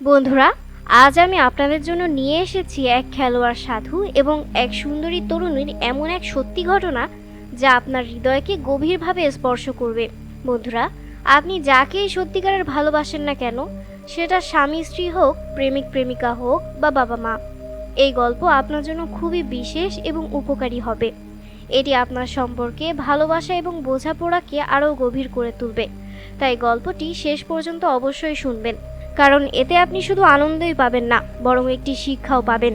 বন্ধুরা, আজ আমি আপনাদের জন্য নিয়ে এসেছি এক খেলোয়াড় সাধু এবং এক সুন্দরী তরুণীর এমন এক সত্যি ঘটনা যা আপনার হৃদয়কে গভীরভাবে স্পর্শ করবে। বন্ধুরা, আপনি যাকেই সত্যিকারের ভালোবাসেন না কেন, সেটা স্বামী স্ত্রী হোক, প্রেমিক প্রেমিকা হোক বা বাবা মা, এই গল্প আপনার জন্য খুবই বিশেষ এবং উপকারী হবে। এটি আপনার সম্পর্কে ভালোবাসা এবং বোঝাপড়াকে আরও গভীর করে তুলবে। তাই গল্পটি শেষ পর্যন্ত অবশ্যই শুনবেন, কারণ এতে আপনি শুধু আনন্দই পাবেন না, বরং একটি শিক্ষাও পাবেন।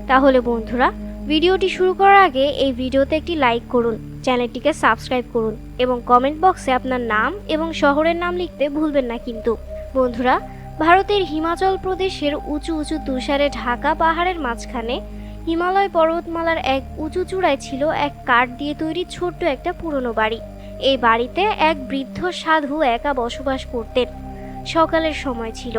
তাহলে বন্ধুরা, ভিডিওটি শুরু করার আগে এই ভিডিওতে একটি লাইক করুন, চ্যানেলটিকে সাবস্ক্রাইব করুন এবং কমেন্ট বক্সে আপনার নাম এবং শহরের নাম লিখতে ভুলবেন না কিন্তু। বন্ধুরা, ভারতের হিমাচল প্রদেশের উঁচু উঁচু তুষারে ঢাকা পাহাড়ের মাঝখানে হিমালয় পর্বতমালার এক উঁচু চূড়ায় ছিল এক কাঠ দিয়ে তৈরি ছোট্ট একটা পুরনো বাড়ি। এই বাড়িতে এক বৃদ্ধ সাধু একা বসবাস করতেন। সকালের সময় ছিল।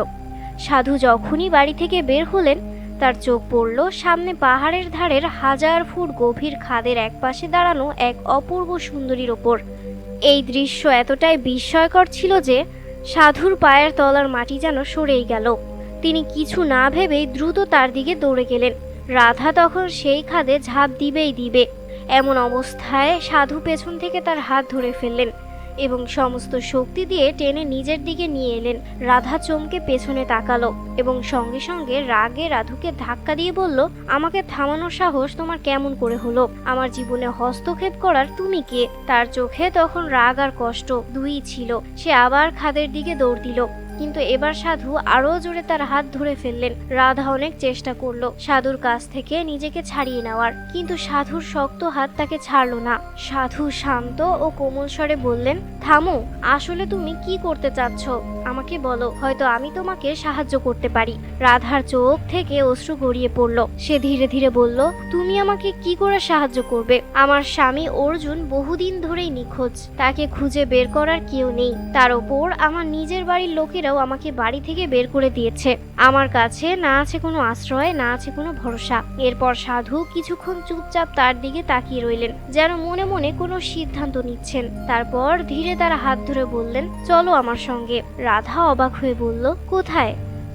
সাধু যখনই বাড়ি থেকে বের হলেন, তার চোখ পড়ল সামনে পাহাড়ের ধারের 1000 ফুট গভীর খাদের একপাশে দাঁড়ানো এক অপূর্ব সুন্দরীর ওপর। এই দৃশ্য এতটাই বিস্ময়কর ছিল যে সাধুর পায়ের তলার মাটি যেন সরেই গেল। তিনি কিছু না ভেবেই দ্রুত তার দিকে দৌড়ে গেলেন। রাধা তখন সেই খাদে ঝাঁপ দিবে। এমন অবস্থায় সাধু পেছন থেকে তার হাত ধরে ফেললেন এবং সমস্ত শক্তি দিয়ে টেনে নিজের দিকে নিয়ে এলেন। রাধা চমকে পেছনে তাকালো এবং সঙ্গে সঙ্গে রাগে রাধুকে ধাক্কা দিয়ে বলল, আমাকে থামানোর সাহস তোমার কেমন করে হলো? আমার জীবনে হস্তক্ষেপ করার তুমি কে? তার চোখে তখন রাগ আর কষ্ট দুইই ছিল। সে আবার খাদের দিকে দৌড় দিল, কিন্তু এবার সাধু আরো জোরে তার হাত ধরে ফেললেন। রাধা অনেক চেষ্টা করলো সাধুর কাছ থেকে নিজেকে ছাড়িয়ে নেওয়ার, কিন্তু সাধুর শক্ত হাত তাকে ছাড়লো না। সাধু শান্ত ও কোমল স্বরে বললেন, থামো, আসলে তুমি কি করতে চাচ্ছ আমাকে বলো, হয়তো আমি তোমাকে সাহায্য করতে পারি। রাধার চোখ থেকে অশ্রু গড়িয়ে পড়ল। সে ধীরে ধীরে বলল, তুমি আমাকে কি করে সাহায্য করবে? আমার স্বামী অর্জুন বহুদিন ধরেই নিখোঁজ, তাকে খুঁজে বের করার কেউ নেই। তার ওপর আমার নিজের বাড়ির লোকেরাও আমাকে বাড়ি থেকে বের করে দিয়েছে। আমার কাছে না আছে কোনো আশ্রয়, না আছে কোনো ভরসা। এরপর সাধু কিছুক্ষণ চুপচাপ তার দিকে তাকিয়ে রইলেন, যেন মনে মনে কোনো সিদ্ধান্ত নিচ্ছেন। তারপর ধীরে তার হাত ধরে বললেন, চলো আমার সঙ্গে। রাধা অবাক হয়ে বলল, কোথায়?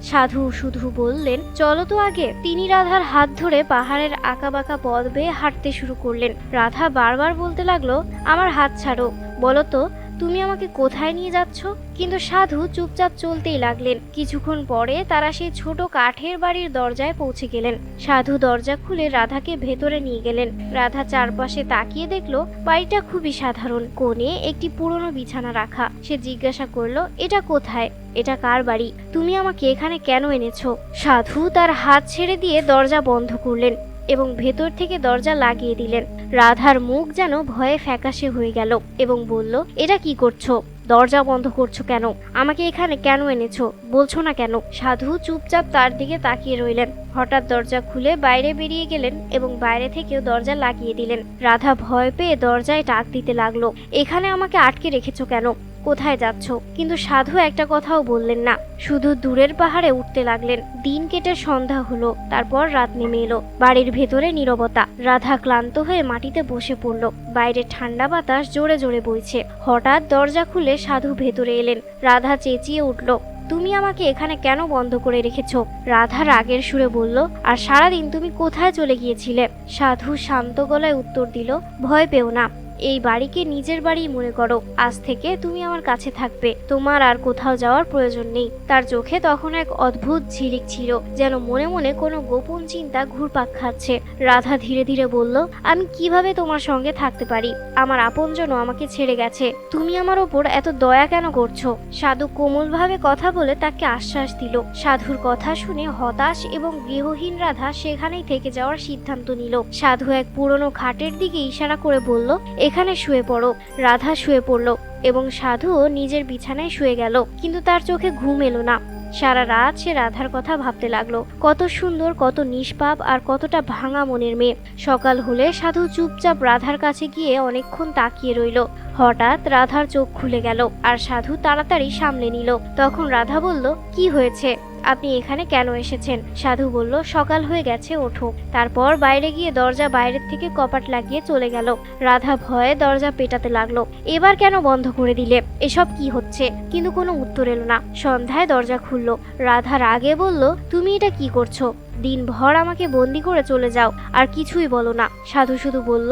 সাধু শুধু বললেন, চলো তো আগে। তিনি রাধার হাত ধরে পাহাড়ের আঁকাবাঁকা পথ বেয়ে হাঁটতে শুরু করলেন। রাধা বারবার বলতে লাগলো, আমার হাত ছাড়ো, বলো তো তুমি আমাকে কোথায় নিয়ে যাচ্ছ? কিন্তু সাধু চুপচাপ চলতেই লাগলেন। কিছুক্ষণ পরে তারা সেই ছোট কাঠের বাড়ির দরজায় পৌঁছে গেলেন। সাধু দরজা খুলে রাধাকে ভেতরে নিয়ে গেলেন। রাধা চারপাশে তাকিয়ে দেখলো বাড়িটা খুবই সাধারণ। কোণে একটি পুরনো বিছানা রাখা। সে জিজ্ঞাসা করলো, এটা কোথায়? এটা কার বাড়ি? তুমি আমাকে এখানে কেন এনেছো? সাধু তার হাত ছেড়ে দিয়ে দরজা বন্ধ করলেন এবং ভেতর থেকে দরজা লাগিয়ে দিলেন। রাধার মুখ যেন ভয়ে ফ্যাকাশে হয়ে গেল এবং বলল, এটা কি করছো? দরজা বন্ধ করছো কেন? আমাকে এখানে কেন এনেছো বলছো না কেন? সাধু চুপচাপ তার দিকে তাকিয়ে রইলেন। হঠাৎ দরজা খুলে বাইরে বেরিয়ে গেলেন এবং বাইরে থেকেও দরজা লাগিয়ে দিলেন। রাধা ভয় পেয়ে দরজায় ডাক দিতে লাগলো, এখানে আমাকে আটকে রেখেছো কেন? কোথায় যাচ্ছ? কিন্তু সাধু একটা কথাও বললেন না, শুধু দূরের পাহাড়ে উঠতে লাগলেন। দিন কেটে সন্ধ্যা হলো, তারপর রাত নেমে এলো। বাড়ির ভেতরে নীরবতা। রাধা ক্লান্ত হয়ে মাটিতে বসে পড়ল। বাইরে ঠান্ডা বাতাস জোরে জোরে বইছে। হঠাৎ দরজা খুলে সাধু ভেতরে এলেন। রাধা চেঁচিয়ে উঠল, তুমি আমাকে এখানে কেন বন্ধ করে রেখেছো? রাধা রাগের সুরে বলল, আর সারাদিন তুমি কোথায় চলে গিয়েছিলে? সাধু শান্ত গলায় উত্তর দিল, ভয় পেও না, এই বাড়িকে নিজের বাড়ি মনে করো। আজ থেকে তুমি আমার কাছে থাকবে, তোমার আর কোথাও যাওয়ার প্রয়োজন নেই। তার চোখে তখন এক অদ্ভুত ঝিলিক ছিল, যেন মনে মনে কোনো গোপন চিন্তা ঘুরপাক খাচ্ছে। রাধা ধীরে ধীরে বলল, আমি কিভাবে তোমার সঙ্গে থাকতে পারি? আমার আপনজনও আমাকে ছেড়ে গেছে, তুমি আমার ওপর এত দয়া কেন করছো? সাধু কোমলভাবে কথা বলে তাকে আশ্বাস দিল। সাধুর কথা শুনে হতাশ এবং গৃহহীন রাধা সেখানেই থেকে যাওয়ার সিদ্ধান্ত নিল। সাধু এক পুরনো খাটের দিকে ইশারা করে বলল, এখানে শুয়ে পড়ো। রাধা শুয়ে পড়ল এবং সাধুও নিজের বিছানায় শুয়ে গেল, কিন্তু তার চোখে ঘুম এলো না। সারা রাত সে রাধার কথা ভাবতে লাগলো, কত সুন্দর, কত নিষ্পাপ আর কতটা ভাঙা মনের মেয়ে। সকাল হলে সাধু চুপচাপ রাধার কাছে গিয়ে অনেকক্ষণ তাকিয়ে রইল। হঠাৎ রাধার চোখ খুলে গেল আর সাধু তাড়াতাড়ি সামলে নিল। তখন রাধা বলল, কি হয়েছে? আপনি এখানে কেন এসেছেন? সাধু বলল, সকাল হয়ে গেছে, ওঠো। তারপর বাইরে গিয়ে দরজা বাইরের থেকে কপাট লাগিয়ে চলে গেল। রাধা ভয়ে দরজা পেটাতে লাগলো। এবার কেন বন্ধ করে দিলে? এসব কি হচ্ছে? কিন্তু কোনো উত্তর এলো না। সন্ধ্যায় দরজা খুললো। রাধা রাগে বলল, তুমি এটা কি করছো? দিনভর আমাকে বন্দি করে চলে যাও, আর কিছুই বলো না। সাধু শুধু বলল,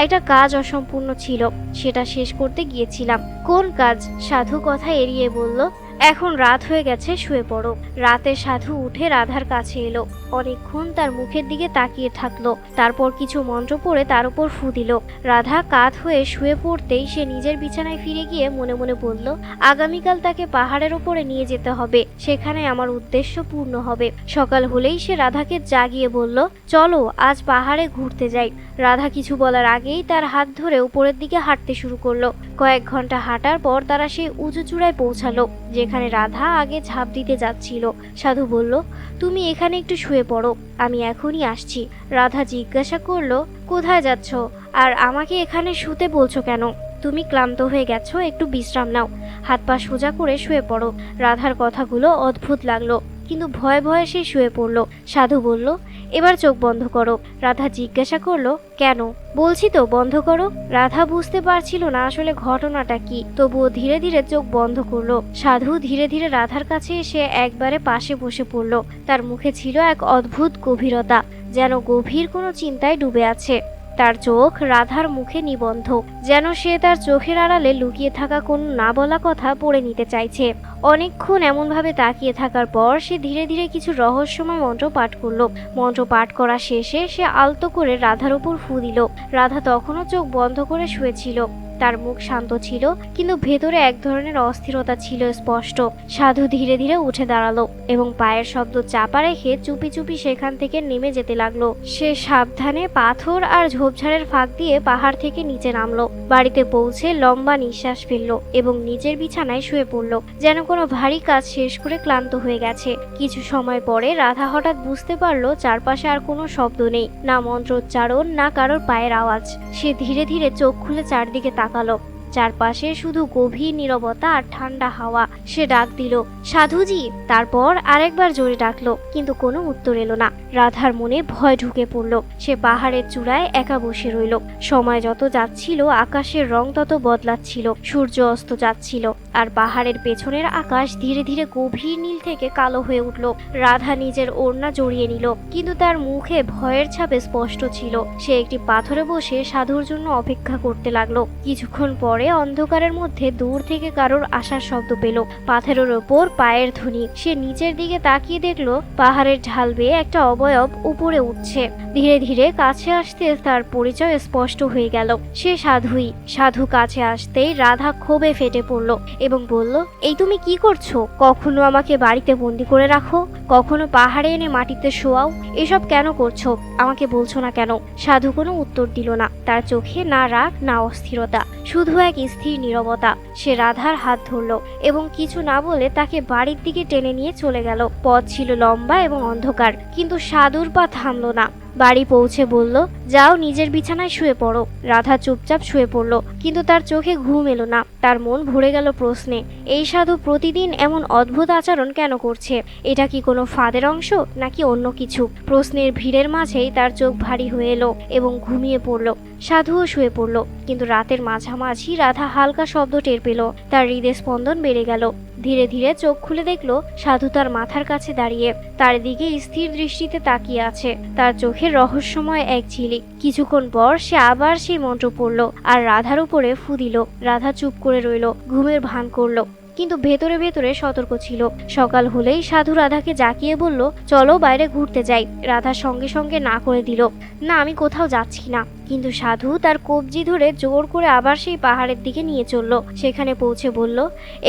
একটা কাজ অসম্পূর্ণ ছিল, সেটা শেষ করতে গিয়েছিলাম। কোন কাজ? সাধু কথা এড়িয়ে বলল, এখন রাত হয়ে গেছে, শুয়ে পড়ো। রাতে সাধু উঠে রাধার কাছে এলো। অনেকক্ষণ তার মুখের দিকে তাকিয়ে থাকলো। তারপর কিছু মন্ত্র পড়ে তার উপর ফু দিল। রাধা কাত হয়ে শুয়ে পড়তেই সে নিজের বিছানায় ফিরে গিয়ে মনে মনে বলল, আগামীকাল তাকে পাহাড়ের ওপরে নিয়ে যেতে হবে, সেখানে আমার উদ্দেশ্য পূর্ণ হবে। সকাল হলেই সে রাধাকে জাগিয়ে বলল, চলো আজ পাহাড়ে ঘুরতে যাই। রাধা কিছু বলার আগেই তার হাত ধরে উপরের দিকে হাঁটতে শুরু করলো। কয়েক ঘন্টা হাঁটার পর তারা সেই উঁচু চূড়ায় পৌঁছালো, যেখানে রাধা আগে ঝাঁপ দিতে যাচ্ছিল। সাধু বলল, তুমি এখানে একটু শুয়ে পড়ো, আমি এখনই আসছি। রাধা জিজ্ঞাসা করলো, কোথায় যাচ্ছ? আর আমাকে এখানে শুতে বলছো কেন? তুমি ক্লান্ত হয়ে গেছো, একটু বিশ্রাম নাও। হাত পা সোজা করে শুয়ে পড়ো। রাধার কথাগুলো অদ্ভুত লাগলো, কিন্তু ভয়ে ভয়ে সে শুয়ে পড়লো। সাধু বলল, এবার চোখ বন্ধ করো। রাধা জিজ্ঞাসা করলো, কেন? বলছি তো বন্ধ করো। রাধা বুঝতে পারছিল না আসলে ঘটনাটা কি, তবুও ধীরে ধীরে চোখ বন্ধ করলো। সাধু ধীরে ধীরে রাধার কাছে এসে একবারে পাশে বসে পড়লো। তার মুখে ছিল এক অদ্ভুত গভীরতা, যেন গভীর কোনো চিন্তায় ডুবে আছে। তার চোখ রাধার মুখে নিবন্ধ, যেন সে তার চোখের আড়ালে লুকিয়ে থাকা কোনো না বলা কথা পড়ে নিতে চাইছে। অনেকক্ষণ এমনভাবে তাকিয়ে থাকার পর সে ধীরে ধীরে কিছু রহস্যময় মন্ত্র পাঠ করলো। মন্ত্র পাঠ করা শেষে সে আলতো করে রাধার উপর ফু দিল। রাধা তখনও চোখ বন্ধ করে শুয়েছিল। তার মুখ শান্ত ছিল, কিন্তু ভেতরে এক ধরনের অস্থিরতা ছিল স্পষ্ট। সাধু ধীরে ধীরে উঠে দাঁড়ালো এবং পায়ের শব্দ চাপা রেখে চুপি চুপি সেখান থেকে নেমে যেতে লাগলো। সে সাবধানে পাথর আর ঝোপঝাড়ের ফাঁক দিয়ে পাহাড় থেকে নিচে নামলো। বাড়িতে পৌঁছে লম্বা নিঃশ্বাস ফেললো এবং নিজের বিছানায় শুয়ে পড়লো, যেন কোনো ভারী কাজ শেষ করে ক্লান্ত হয়ে গেছে। কিছু সময় পরে রাধা হঠাৎ বুঝতে পারলো চারপাশে আর কোনো শব্দ নেই, না মন্ত্রোচ্চারণ, না কারোর পায়ের আওয়াজ। সে ধীরে ধীরে চোখ খুলে চারদিকে তাকালো। চারপাশে শুধু গভীর নীরবতা আর ঠান্ডা হাওয়া। সে ডাক দিল, সাধুজি। তারপর আরেকবার জোরে ডাকলো, কিন্তু কোনো উত্তর এলো না। রাধার মনে ভয় ঢুকে পড়ল। সে পাহাড়ের চূড়ায় একা বসে রইল। সময় যত যাচ্ছিল আকাশের রং তত বদলাচ্ছিল। সূর্য অস্ত যাচ্ছিল, আর পাহাড়ের পেছনের আকাশ ধীরে ধীরে গভীর নীল থেকে কালো হয়ে উঠল। রাধা নিজের ওড়না জড়িয়ে নিল, কিন্তু তার মুখে ভয়ের ছাপ স্পষ্ট ছিল। সে একটি পাথরে বসে সাধুর জন্য অপেক্ষা করতে লাগলো। কিছুক্ষণ পরে অন্ধকারের মধ্যে দূর থেকে কারোর আসার শব্দ পেল। পাথরের ওপর পায়ের ধ্বনি। সে নিচের দিকে তাকিয়ে দেখলো পাহাড়ের ঢাল বেয়ে একটা অবয়ব উপরে উঠছে। ধীরে ধীরে কাছে আসতে তার পরিচয় স্পষ্ট হয়ে গেল। সে সাধুই। সাধু কাছে আসতেই রাধা ক্ষোভে ফেটে পড়ল এবং বলল, এই তুমি কি করছো? কখনো আমাকে বাড়িতে বন্দি করে রাখো, কখনো পাহাড়ে এনে মাটিতে শোয়াও। এসব কেন করছো? আমাকে বলছো না কেন? সাধু কোনো উত্তর দিল না। তার চোখে না রাগ না অস্থিরতা, শুধু এক স্থির নীরবতা। সে রাধার হাত ধরল এবং কিছু না বলে তাকে বাড়ির দিকে টেনে নিয়ে চলে গেল। পথ ছিল লম্বা এবং অন্ধকার, কিন্তু সাধুর পা থামল না। বাড়ি পৌঁছে বলল, যাও নিজের বিছানায় শুয়ে পড়ো। রাধা চুপচাপ শুয়ে পড়ল, কিন্তু তার চোখে ঘুম এলো না। তার মন ভরে গেল প্রশ্নে, এই সাধু প্রতিদিন এমন অদ্ভুত আচরণ কেন করছে? এটা কি কোনো ফাঁদের অংশ, নাকি অন্য কিছু? প্রশ্নের ভিড়ের মাঝেই তার চোখ ভারী হয়ে এলো এবং ঘুমিয়ে পড়ল। সাধুও শুয়ে পড়ল, কিন্তু রাতের মাঝামাঝি রাধা হালকা শব্দ টের পেল। তার হৃদয় স্পন্দন বেড়ে গেল। ধীরে ধীরে চোখ খুলে দেখলো সাধু তার মাথার কাছে দাঁড়িয়ে, তার দিকে স্থির দৃষ্টিতে তাকিয়ে আছে। তার চোখের রহস্যময় এক ঝিলিক। কিছুক্ষণ পর সে আবার সেই মন্ত্র পড়ল আর রাধার উপরে ফু দিল। রাধা চুপ করে রইল, ঘুমের ভান করলো, কিন্তু ভেতরে ভেতরে সতর্ক ছিল। সকাল হলেই সাধু রাধাকে জাকিয়ে বলল, চলো বাইরে ঘুরতে যাই। রাধা সঙ্গে সঙ্গে না করে দিল, না আমি কোথাও যাচ্ছি না। কিন্তু সাধু তার কবজি ধরে জোর করে আবার সেই পাহাড়ের দিকে নিয়ে চলল। সেখানে পৌঁছে বলল,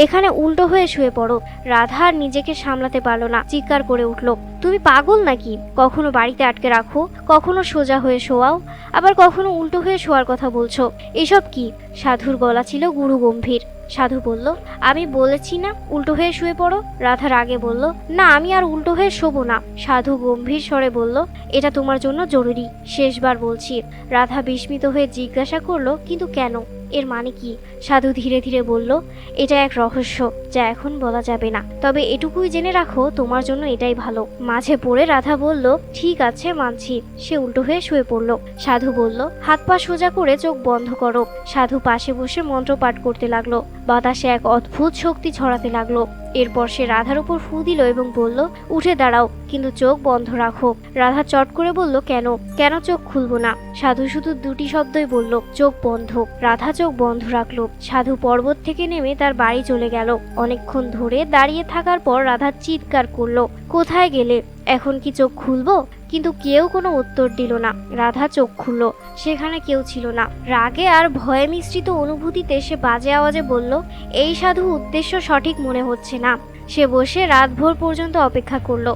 এখানে উল্টো হয়ে শুয়ে পড়ো। রাধা আর নিজেকে সামলাতে পারল না, চিৎকার করে উঠল, তুমি পাগল নাকি? কখনো বাড়িতে আটকে রাখো, কখনো সোজা হয়ে শোয়াও, আবার কখনো উল্টো হয়ে শোয়ার কথা বলছো। এসব কি? সাধুর গলা ছিল গুরু গম্ভীর। সাধু বলল, আমি বলেছি না উল্টো হয়ে শুয়ে পড়ো। রাধা রাগে বলল, না আমি আর উল্টো হয়ে শোবো না। সাধু গম্ভীর স্বরে বলল, এটা তোমার জন্য জরুরি, শেষবার বলছি। রাধা বিস্মিত হয়ে জিজ্ঞাসা করলো, কিন্তু কেন? এর মানে কি? সাধু ধীরে ধীরে বলল, এটা এক রহস্য যা এখন বলা যাবে না, তবে এটুকুই জেনে রাখো তোমার জন্য এটাই ভালো। মাঝে পড়ে রাধা বলল, ঠিক আছে মানছি। সে উল্টো হয়ে শুয়ে পড়ল। সাধু বলল, হাত পা সোজা করে চোখ বন্ধ করো। সাধু পাশে বসে মন্ত্র পাঠ করতে লাগলো। বাতাসে এক অদ্ভুত শক্তি ছড়াতে লাগলো। এরপর সে রাধার উপর ফু দিল এবং বলল, উঠে দাঁড়াও, কিন্তু চোখ বন্ধ রাখো। রাধা চট করে বলল, কেন কেন চোখ খুলবো না? সাধু শুধু দুটি শব্দই বলল, চোখ বন্ধ। রাধা চোখ বন্ধ রাখলো। সাধু পর্বত থেকে নেমে তার বাড়ি চলে গেল। অনেকক্ষণ ধরে দাঁড়িয়ে থাকার পর রাধা চিৎকার করলো, কোথায় গেলে? এখন কি চোখ খুলবো? কিন্তু কেউ কোনো উত্তর দিল না। রাধা চোখ খুলল। সেখানে কেউ ছিল না। রাগে আর ভয়ে মিশ্রিত অনুভূতিতে সে বাজে আওয়াজে বলল, এই সাধু উদ্দেশ্য সঠিক মনে হচ্ছে না। সে বসে রাতভর পর্যন্ত অপেক্ষা করলো।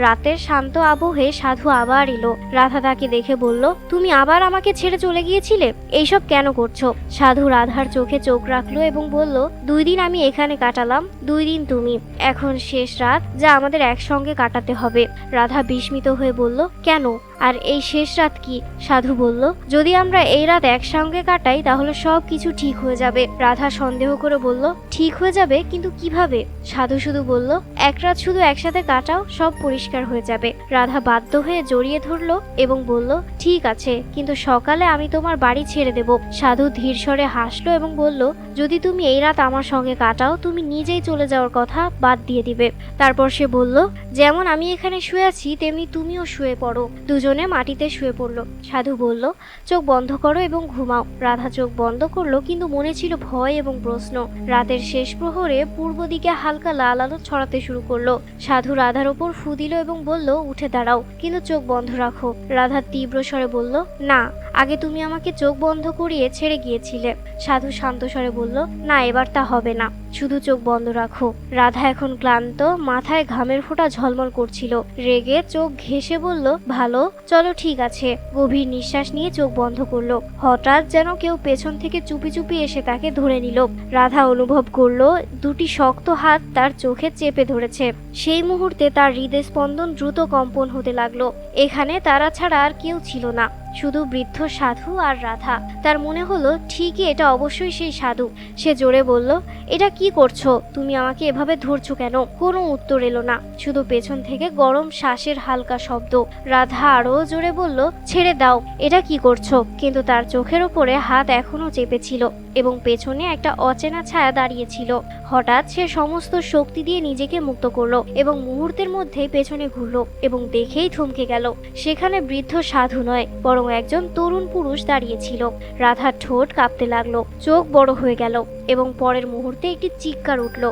রাতের শান্ত আবহে সাধু আবার এলো। রাধা তাকে দেখে বলল, তুমি আবার আমাকে ছেড়ে চলে গিয়েছিলে, এইসব কেন করছো? সাধু রাধার চোখে চোখ রাখলো এবং বলল, 2 দিন আমি এখানে কাটালাম, 2 দিন তুমি। এখন শেষ রাত যা আমাদের একসঙ্গে কাটাতে হবে। রাধা বিস্মিত হয়ে বলল, কেন? আর এই শেষ রাত কি? সাধু বলল, যদি আমরা এই রাত একসঙ্গে কাটাই তাহলে সব কিছু ঠিক হয়ে যাবে। রাধা সন্দেহ করে বলল, ঠিক হয়ে যাবে, কিন্তু কিভাবে? সাধু শুধু বলল, এক রাত শুধু একসাথে কাটাও, সব পরিষ্কার হয়ে যাবে। রাধা বাধ্য হয়ে জড়িয়ে ধরলো এবং বলল, ঠিক আছে, কিন্তু সকালে আমি তোমার বাড়ি ছেড়ে দেব। সাধু ধীর স্বরে হাসলো এবং বলল, যদি তুমি এই রাত আমার সঙ্গে কাটাও তুমি নিজেই চলে যাওয়ার কথা বাদ দিয়ে দিবে। তারপর সে বলল, যেমন আমি এখানে শুয়ে আছি তেমনি তুমিও শুয়ে পড়ো। দুজনে মাটিতে শুয়ে পড়ল। সাধু বলল, চোখ বন্ধ করো এবং ঘুমাও। রাধা চোখ বন্ধ করলো, কিন্তু মনে ছিল ভয় এবং প্রশ্ন। রাতের শেষ প্রহরে পূর্ব দিকে হালকা লাল আলো ছড়াতে শুরু করলো। সাধু রাধার ওপর ফু দিল এবং বলল, উঠে দাঁড়াও, কিন্তু চোখ বন্ধ রাখো। রাধা তীব্র স্বরে বলল, না, আগে তুমি আমাকে চোখ বন্ধ করিয়ে ছেড়ে গিয়েছিলে। সাধু শান্ত স্বরে বলল, না, এবার তা হবে না, শুধু চোখ বন্ধ রাখো। রাধা এখন ক্লান্ত, মাথায় ঘামের ফোঁটা ঝলমল করছিল। রেগে চোখ ঘেঁষে বলল, ভালো, চলো ঠিক আছে। গভীর নিঃশ্বাস নিয়ে চোখ বন্ধ করলো। হঠাৎ যেন কেউ পেছন থেকে চুপি চুপি এসে তাকে ধরে নিল। রাধা অনুভব করলো দুটি শক্ত হাত তার চোখে চেপে ধরেছে। সেই মুহূর্তে তার হৃদয় স্পন্দন দ্রুত কম্পন হতে লাগলো। এখানে তারা ছাড়া আর কেউ ছিল না, শুধু বৃদ্ধ সাধু আর রাধা। তার মনে হলো ঠিকই এটা অবশ্যই সেই সাধু। সে জোরে বলল, এটা কি করছো? তুমি আমাকে এভাবে ধরছো কেন? কোনো উত্তর এলো না, শুধু পেছন থেকে গরম শ্বাসের হালকা শব্দ। রাধা আরো জোরে বলল, ছেড়ে দাও, এটা কি করছো? কিন্তু তার চোখের ওপরে হাত এখনো চেপেছিল এবং পেছনে একটা অচেনা ছায়া দাঁড়িয়েছিল। হঠাৎ সে সমস্ত শক্তি দিয়ে নিজেকে মুক্ত করলো এবং মুহূর্তের মধ্যে পেছনে ঘুরলো এবং দেখেই থমকে গেল। সেখানে বৃদ্ধ সাধু নয়, বরং একজন তরুণ পুরুষ দাঁড়িয়েছিল। রাধার ঠোঁট কাঁপতে লাগলো, চোখ বড় হয়ে গেল এবং পরের মুহূর্তে একটি চিৎকার উঠল,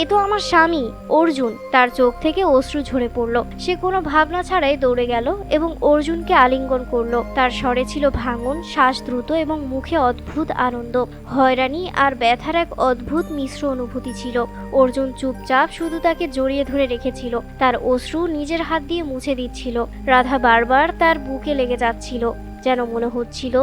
এ তো আমার স্বামী অর্জুন। তার চোখ থেকে অশ্রু ঝরে পড়ল। সে কোনো ভাবনা ছাড়াই দৌড়ে গেল এবং অর্জুনকে আলিঙ্গন করলো। তার স্বরে ছিল ভাঙন, শ্বাস দ্রুত এবং মুখে অদ্ভুত আনন্দ, হয়রানি আর ব্যথার এক অদ্ভুত মিশ্র অনুভূতি ছিল। অর্জুন চুপচাপ শুধু তাকে জড়িয়ে ধরে রেখেছিল। তার অশ্রু নিজের হাত দিয়ে মুছে দিচ্ছিল। রাধা বারবার তার বুকে লেগে যাচ্ছিল, যেন মনে হচ্ছিল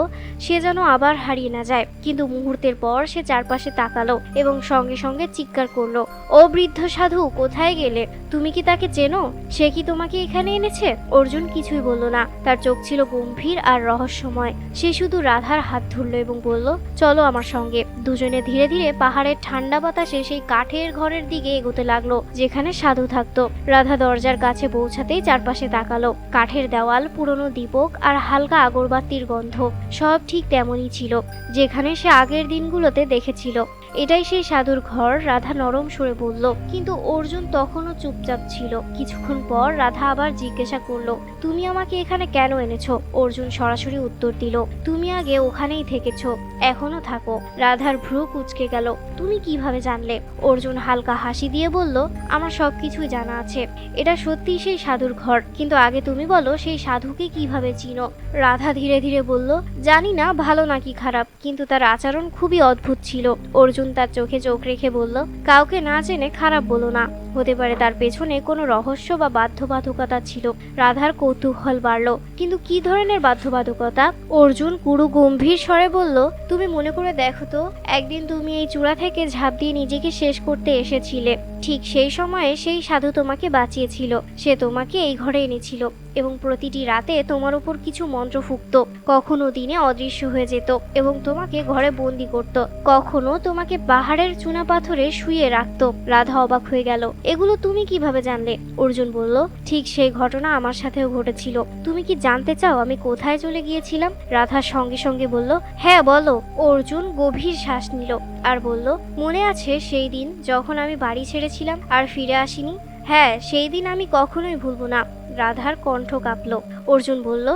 সে যেন আবার হারিয়ে না যায়। কিন্তু মুহূর্তের পর সে চারপাশে তাকালো এবং সঙ্গে সঙ্গে চিৎকার করলো, ও বৃদ্ধ সাধু, কোথায় গেলে? তুমি কি তাকে চেনো? সে কি তোমাকে এখানে এনেছে? অর্জুন কিছুই বলল না। তার চোখ ছিল গম্ভীর আর রহস্যময়। সে শুধু রাধার হাত ধরল এবং বলল, চলো আমার সঙ্গে। দুজনে ধীরে ধীরে পাহাড়ের ঠান্ডা বাতাসে সেই কাঠের ঘরের দিকে এগোতে লাগলো যেখানে সাধু থাকতো। রাধা দরজার কাছে পৌঁছাতেই চারপাশে তাকালো। কাঠের দেওয়াল, পুরনো দীপক আর হালকা আগরবাতির গন্ধ সব ঠিক তেমনই ছিল যেখানে সে আগের দিনগুলোতে দেখেছিল। এটাই সেই সাধুর ঘর, রাধা নরম সুরে বলল। কিন্তু অর্জুন তখনও চুপচাপ ছিল। কিছুক্ষণ পর রাধা আবার জিজ্ঞাসা করলো, তুমি আমাকে এখানে কেন এনেছো? অর্জুন সরাসরি উত্তর দিল, তুমি আগে ওখানেই থেকেছো, এখনো থাকো। রাধার ভ্রু কুঁচকে গেল। তুমি কিভাবে জানলে? অর্জুন হালকা হাসি দিয়ে বলল, আমার সবকিছুই জানা আছে। এটা সত্যিই সেই সাধুর ঘর, কিন্তু আগে তুমি বলো সেই সাধুকে কিভাবে চিনো? রাধা ধীরে ধীরে বলল, জানি না ভালো নাকি খারাপ, কিন্তু তার আচরণ খুবই অদ্ভুত ছিল। অর্জুন তার চোখে চোখ রেখে বলল, কাউকে না জেনে খারাপ বলো না। হতে পারে তার পেছনে কোনো রহস্য বা বাধ্যবাধকতা ছিল। রাধার কৌতূহল বাড়ল, কিন্তু কি ধরনের বাধ্যবাধকতা? অর্জুন পুরো গম্ভীর স্বরে বলল, তুমি মনে করে দেখো তো, একদিন তুমি এই চূড়া থেকে ঝাঁপ দিয়ে নিজেকে শেষ করতে এসেছিলে। ঠিক সেই সময়ে সেই সাধু তোমাকে বাঁচিয়েছিল। সে তোমাকে এই ঘরে এনেছিল এবং প্রতিটি রাতে তোমার উপর কিছু মন্ত্র ফুঁকত। কখনো দিনে অদৃশ্য হয়ে যেত এবং তোমাকে ঘরে বন্দি করত। কখনো তোমাকে পাহাড়ের চুনা পাথরে শুয়ে রাখত। রাধা অবাক হয়ে গেল। এগুলো তুমি কিভাবে জানলে? অর্জুন বলল, ঠিক সেই ঘটনা আমার সাথেও ঘটেছিল। তুমি কি জানতে চাও আমি কোথায় চলে গিয়েছিলাম? রাধা সঙ্গে সঙ্গে বলল, হ্যাঁ বলো। অর্জুন গভীর শ্বাস নিল আর বলল, মনে আছে সেই দিন যখন আমি বাড়ি ছেড়েছিলাম আর ফিরে আসিনি? হ্যাঁ, সেই দিন আমি কখনোই ভুলবো না। রাধার কণ্ঠ কাঁপল। অর্জুন বলল,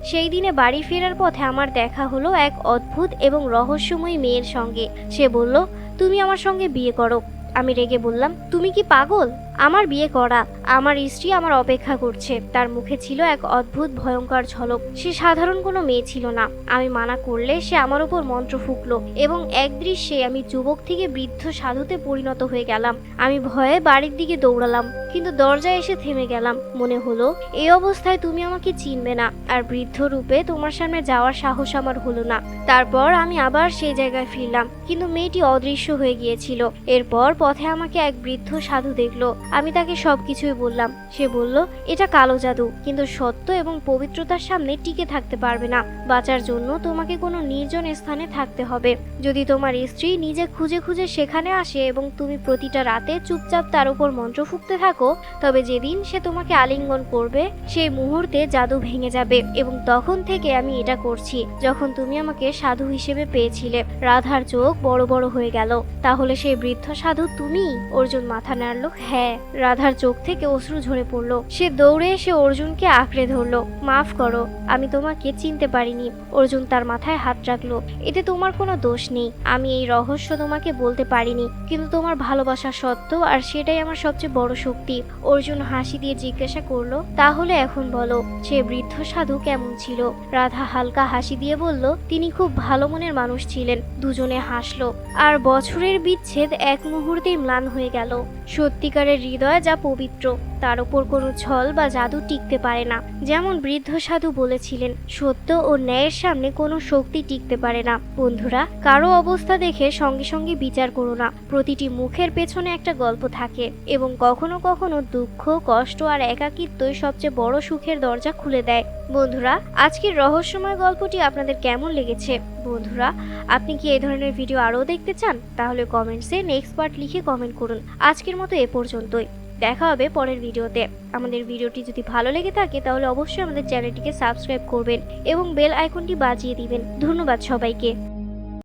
সেই দিনে বাড়ি ফেরার পথে আমার দেখা হলো এক অদ্ভুত এবং রহস্যময়ী মেয়ের সঙ্গে। সে বলল, তুমি আমার সঙ্গে বিয়ে করো। আমি রেগে বললাম, তুমি কি পাগল? আমার বিয়ে করা। আমার স্ত্রী আমার অপেক্ষা করছে। তার মুখে ছিল এক অদ্ভুত ভয়ঙ্কর ঝলক। সে সাধারণ কোনো মেয়ে ছিল না। আমি মানা করলে সে আমার উপর মন্ত্র ফুঁকলো এবং এক দৃশ্যে আমি যুবক থেকে বৃদ্ধ সাধুতে পরিণত হয়ে গেলাম। আমি ভয়ে বাড়ির দিকে দৌড়ালাম, কিন্তু দরজায় এসে থেমে গেলাম। মনে হলো এই অবস্থায় তুমি আমাকে চিনবে না, আর বৃদ্ধ রূপে তোমার সামনে যাওয়ার সাহস আমার হলো না। তারপর আমি আবার সেই জায়গায় ফিরলাম, কিন্তু মেয়েটি অদৃশ্য হয়ে গিয়েছিল। এরপর পথে আমাকে এক বৃদ্ধ সাধু দেখলো। আমি তাকে সবকিছুই বললাম। সে বলল, এটা কালো জাদু, কিন্তু সত্য এবং পবিত্রতার সামনে টিকে থাকতে পারবে না। বাঁচার জন্য তোমাকে কোনো নির্জন স্থানে থাকতে হবে। যদি তোমার স্ত্রী নিজে খুঁজে খুঁজে সেখানে আসে এবং তুমি প্রতিটা রাতে চুপচাপ তার উপর মন্ত্র ফুঁকতে থাকো, তবে যেদিন সে তোমাকে আলিঙ্গন করবে সেই মুহূর্তে জাদু ভেঙে যাবে। এবং তখন থেকে আমি এটা করছি যখন তুমি আমাকে সাধু হিসেবে পেয়েছিলে। রাধার চোখ বড় বড় হয়ে গেল। তাহলে সেই বৃদ্ধ সাধু তুমি? অর্জুন মাথা নাড়ল। হ্যাঁ। রাধার চোখ থেকে অশ্রু ঝরে পড়ল। সে দৌড়ে এসে অর্জুনকে আঁকড়ে ধরলো। মাফ করো, আমি তোমাকে চিনতে পারিনি। অর্জুন তার মাথায় হাত রাখলো। এতে তোমার কোনো দোষ নেই। আমি এই রহস্য তোমাকে বলতে পারিনি, কিন্তু তোমার ভালোবাসা সত্য, আর সেটাই আমার সবচেয়ে বড় শক্তি। অর্জুন হাসি দিয়ে জিজ্ঞাসা করলো, তাহলে এখন বলো, সে বৃদ্ধ সাধু কেমন ছিল? রাধা হালকা হাসি দিয়ে বলল, তিনি খুব ভালো মনের মানুষ ছিলেন। দুজনে হাসলো, আর বছরের বিচ্ছেদ এক মুহূর্তেই ম্লান হয়ে গেল। সত্যিকারের হৃদয় যা পবিত্র, তার উপর কোনো ছল বা জাদু টিকতে পারে না। যেমন বৃদ্ধ সাধু বলেছিলেন, সত্য ও ন্যায়ের সামনে কোনো শক্তি টিকতে পারে না। বন্ধুরা, কারো অবস্থা দেখে সঙ্গে সঙ্গে বিচার করো না। প্রতিটি মুখের পেছনে একটা গল্প থাকে, এবং কখনো কখনো দুঃখ, কষ্ট আর একাকিত্বই সবচেয়ে বড় সুখের দরজা খুলে দেয়। বন্ধুরা, আজকের রহস্যময় গল্পটি আপনাদের কেমন লেগেছে? বন্ধুরা, আপনি কি এই ধরনের ভিডিও আরও দেখতে চান? তাহলে কমেন্টসে নেক্সট পার্ট লিখে কমেন্ট করুন। আজকের মতো এ পর্যন্তই। দেখা হবে পরের ভিডিওতে। আমাদের ভিডিওটি যদি ভালো লেগে থাকে তাহলে অবশ্যই আমাদের চ্যানেলটিকে সাবস্ক্রাইব করবেন এবং বেল আইকনটি বাজিয়ে দিবেন। ধন্যবাদ সবাইকে।